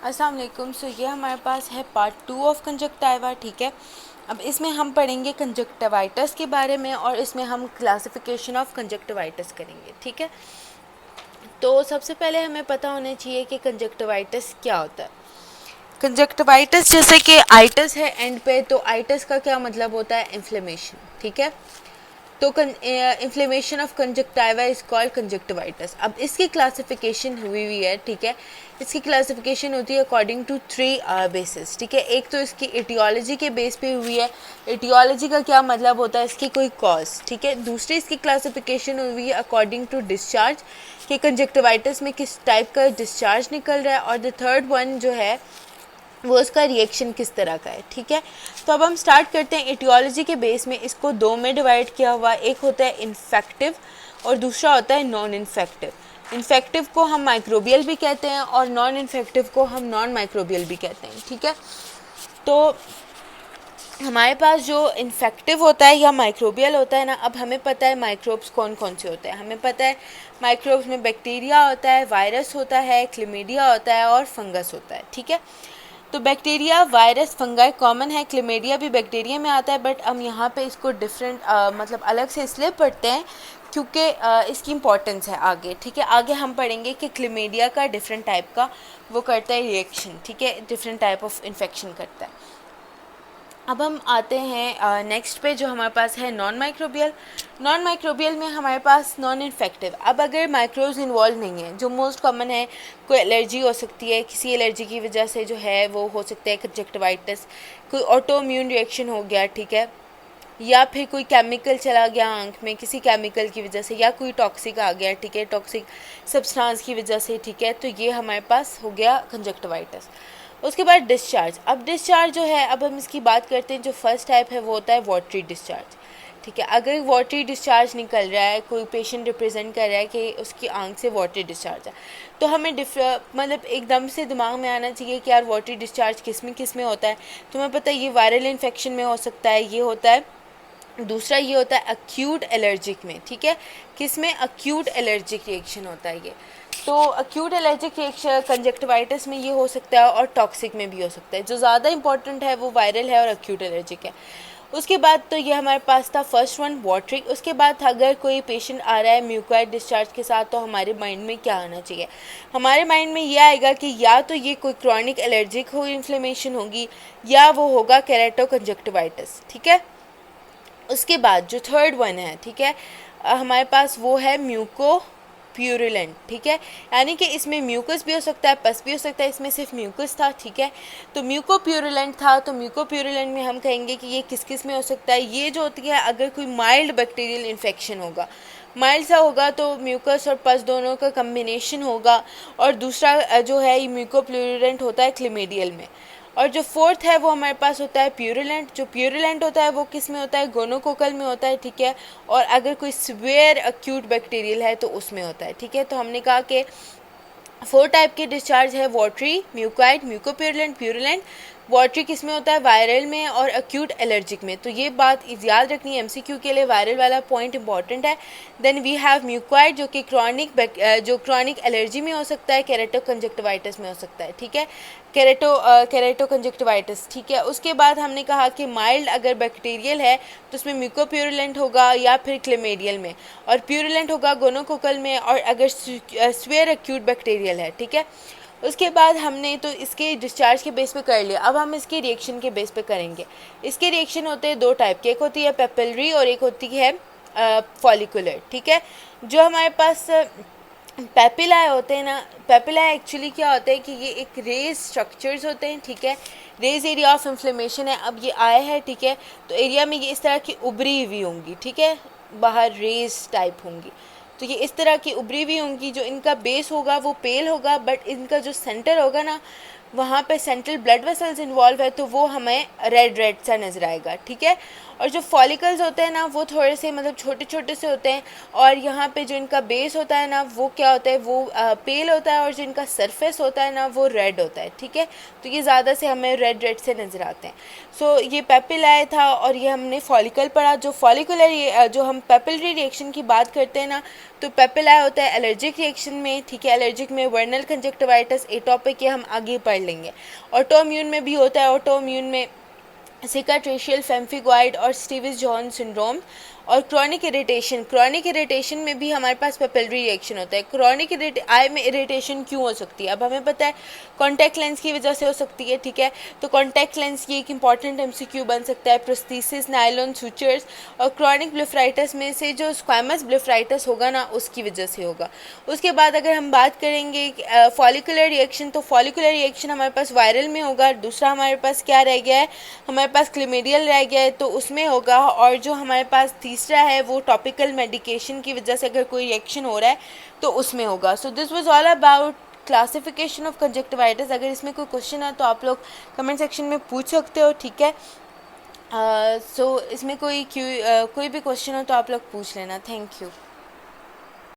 अस्सलाम वालेकुम। सो ये हमारे पास है पार्ट 2 ऑफ कंजक्टिवा। ठीक है, अब इसमें हम पढ़ेंगे कंजक्टिवाइटिस के बारे में और इसमें हम क्लासिफिकेशन ऑफ कंजक्टिवाइटिस करेंगे। ठीक है, तो सबसे पहले हमें पता होना चाहिए कि कंजक्टिवाइटिस क्या होता है। कंजक्टिवाइटिस जैसे कि आइटिस है एंड पे, तो आइटिस का क्या मतलब होता है? इन्फ्लेमेशन। ठीक है, तो inflammation of conjunctiva is called conjunctivitis. अब इसकी क्लासिफिकेशन हुई है। ठीक है, इसकी क्लासिफिकेशन होती है अकॉर्डिंग टू 3 बेसिस। ठीक है, एक तो इसकी एटियोलॉजी के बेस पे हुई है। एटियोलॉजी का क्या मतलब होता है? इसकी कोई कॉज। ठीक है, दूसरी इसकी क्लासिफिकेशन हुई है अकॉर्डिंग टू डिस्चार्ज, कि कंजक्टिवाइटिस में किस टाइप का डिस्चार्ज निकल रहा है, और द थर्ड वन जो है वो उसका रिएक्शन किस तरह का है। ठीक है, तो अब हम स्टार्ट करते हैं। एटियोलॉजी के बेस में इसको दो में डिवाइड किया हुआ, एक होता है इन्फेक्टिव और दूसरा होता है नॉन इन्फेक्टिव। इन्फेक्टिव को हम माइक्रोबियल भी कहते हैं और नॉन इन्फेक्टिव को हम नॉन माइक्रोबियल भी कहते हैं। ठीक है, तो हमारे पास जो इन्फेक्टिव होता है या माइक्रोबियल होता है ना, अब हमें पता है माइक्रोब्स कौन कौन से होते हैं। हमें पता है माइक्रोब्स में बैक्टीरिया होता है, वायरस होता है, क्लेमीडिया होता है और फंगस होता है। ठीक है, तो बैक्टीरिया, वायरस, फंगाई कॉमन है। क्लेमीडिया भी बैक्टीरिया में आता है, बट हम यहाँ पे इसको डिफरेंट मतलब अलग से इसलिए पढ़ते हैं क्योंकि इसकी इंपॉर्टेंस है आगे। ठीक है, आगे हम पढ़ेंगे कि क्लेमीडिया का डिफरेंट टाइप का वो करता है रिएक्शन। ठीक है, डिफरेंट टाइप ऑफ इन्फेक्शन करता है। अब हम आते हैं नेक्स्ट पे, जो हमारे पास है नॉन माइक्रोबियल। नॉन माइक्रोबियल में हमारे पास नॉन इन्फेक्टिव। अब अगर माइक्रोब्स इन्वॉल्व नहीं है, जो मोस्ट कॉमन है, कोई एलर्जी हो सकती है, किसी एलर्जी की वजह से जो है वो हो सकता है कंजक्टिवाइटिस, कोई ऑटो इम्यून रिएक्शन हो गया। ठीक है, या फिर कोई केमिकल चला गया आंख में किसी केमिकल की वजह से, या कोई टॉक्सिक आ गया। ठीक है, टॉक्सिक सब्सटेंस की वजह से। ठीक है, तो ये हमारे पास हो गया कंजक्टिवाइटिस। उसके बाद डिस्चार्ज। अब डिस्चार्ज जो है, अब हम इसकी बात करते हैं। जो फर्स्ट टाइप है वो होता है वाटरी डिस्चार्ज। ठीक है, अगर वाटरी डिस्चार्ज निकल रहा है, कोई पेशेंट रिप्रेजेंट कर रहा है कि उसकी आंख से वाटरी डिस्चार्ज है, तो हमें मतलब एकदम से दिमाग में आना चाहिए कि यार वाटरी डिस्चार्ज किस में होता है। तुम्हें पता है ये वायरल इन्फेक्शन में हो सकता है, ये होता है। दूसरा ये होता है अक्यूट एलर्जिक में। ठीक है, किस में? अक्यूट एलर्जिक रिएक्शन होता है ये। तो अक्यूट एलर्जिक रिएक्शन कंजक्टिवाइटिस में ये हो सकता है और टॉक्सिक में भी हो सकता है। जो ज़्यादा इंपॉर्टेंट है वो वायरल है और अक्यूट एलर्जिक है। उसके बाद तो ये हमारे पास था फर्स्ट वन वाटरी। उसके बाद अगर कोई पेशेंट आ रहा है म्यूकोइड डिस्चार्ज के साथ, तो हमारे माइंड में क्या आना चाहिए? हमारे माइंड में ये आएगा कि या तो ये कोई क्रॉनिक एलर्जिक हो इन्फ्लेमेशन होगी, या वो होगा केरेटो कंजक्टिवाइटिस। ठीक है, उसके बाद जो थर्ड वन है, ठीक है, हमारे पास वो है म्यूको प्यूरुलेंट। ठीक है, यानी कि इसमें म्यूकस भी हो सकता है, पस भी हो सकता है। इसमें सिर्फ म्यूकस था। ठीक है, तो म्यूको प्यूरुलेंट था। तो म्यूको प्यूरुलेंट में हम कहेंगे कि ये किस किस में हो सकता है? ये जो होती है, अगर कोई माइल्ड बैक्टीरियल इन्फेक्शन होगा, माइल्ड सा होगा, तो म्यूकस और पस दोनों का कम्बिनेशन होगा। और दूसरा जो है ये म्यूको प्यूरुलेंट होता है क्लेमीडियल में। और जो फोर्थ है वो हमारे पास होता है प्यूरुलेंट। जो प्यूरुलेंट होता है वो किस में होता है? गोनोकोकल में होता है। ठीक है, और अगर कोई सीवियर अक्यूट बैक्टीरियल है तो उसमें होता है। ठीक है, तो हमने कहा कि 4 टाइप के डिस्चार्ज है, वाटरी, म्यूकोइड, म्यूकोप्यूरुलेंट, प्यूरुलेंट। वाटरी किस में होता है? वायरल में और अक्यूट एलर्जिक में। तो ये बात याद रखनी है एमसीक्यू के लिए, वायरल वाला पॉइंट इंपॉर्टेंट है। देन वी हैव म्यूकोइड, जो कि क्रॉनिक एलर्जी में हो सकता है, केरेटो कंजक्टिवाइटिस में हो सकता है। ठीक है, केरेटो कंजक्टिवाइटिस। ठीक है, उसके बाद हमने कहा कि माइल्ड अगर बैक्टीरियल है तो उसमें म्यूकोप्यूरुलेंट होगा या फिर क्लेमेडियल में, और प्यूरुलेंट होगा गोनोकोकल में, और अगर स्वेयर अक्यूट बैक्टीरियल है। ठीक है, उसके बाद हमने तो इसके डिस्चार्ज के बेस पे कर लिया। अब हम इसके रिएक्शन के बेस पे करेंगे। इसके रिएक्शन होते हैं 2 टाइप के, एक होती है पेपिलरी और एक होती है फॉलिकुलर। ठीक है, जो हमारे पास पेपिलाए होते हैं ना, पेपिलाए एक्चुअली क्या होता है कि ये एक रेज स्ट्रक्चर्स होते हैं। ठीक है, रेज एरिया ऑफ इन्फ्लेमेशन है। अब ये आए हैं, ठीक है, तो एरिया में ये इस तरह की उभरी हुई होंगी। ठीक है, बाहर रेज टाइप होंगी, तो ये इस तरह की उभरी हुई होंगी। जो इनका बेस होगा वो पेल होगा, बट इनका जो सेंटर होगा ना, वहाँ पे सेंट्रल ब्लड वेसल्स इन्वॉल्व है, तो वो हमें रेड रेड सा नज़र आएगा। ठीक है, और जो फॉलिकल्स होते हैं ना वो थोड़े से मतलब छोटे छोटे से होते हैं, और यहाँ पे जो इनका बेस होता है ना वो क्या होता है, वो पेल होता है, और जो इनका सरफेस होता है ना वो रेड होता है, ठीक है। तो ये ज़्यादा से हमें रेड रेड से नज़र आते हैं। सो ये पेपिलाए था, और ये हमने फॉलिकल पढ़ा। जो फॉलिकुलर जो हम पेपिलरी रिएक्शन की बात करते हैं ना, तो पेपिलाए होता है एलर्जिक रिएक्शन में, ठीक है। एलर्जिक में वर्नल कंजक्टिवाइटिस, एटोपिक, ये हम आगे पढ़ लेंगे। ऑटोइम्यून में भी होता है, ऑटोइम्यून में सिकाट्रेशियल फेम्फिगॉइड और स्टीविस जॉन सिंड्रोम। और क्रोनिक इरिटेशन में भी हमारे पास पेपिलरी रिएक्शन होता है। आई में इरिटेशन क्यों हो सकती है, अब हमें पता है कॉन्टैक्ट लेंस की वजह से हो सकती है, ठीक है। तो कॉन्टैक्ट लेंस की एक इंपॉर्टेंट एमसीक्यू बन सकता है, प्रोस्थेसिस, नायलॉन सूचर्स। और क्रॉनिक ब्लेफराइटिस में से जो स्क्वैमस ब्लेफराइटिस होगा ना उसकी वजह से होगा। उसके बाद अगर हम बात करेंगे फॉलिकुलर रिएक्शन, तो फॉलिकुलर रिएक्शन हमारे पास वायरल में होगा। दूसरा हमारे पास क्या रह गया है, हमारे पास क्लेमिडियल रह गया है, तो उसमें होगा। और जो हमारे पास तीसरा है वो टॉपिकल मेडिकेशन की वजह से अगर कोई रिएक्शन हो रहा है तो उसमें होगा। So this was all about classification of conjunctivitis. अगर इसमें कोई क्वेश्चन है तो आप लोग कमेंट सेक्शन में पूछ सकते हो, ठीक है। सो इसमें कोई भी क्वेश्चन हो तो आप लोग पूछ लेना। Thank you.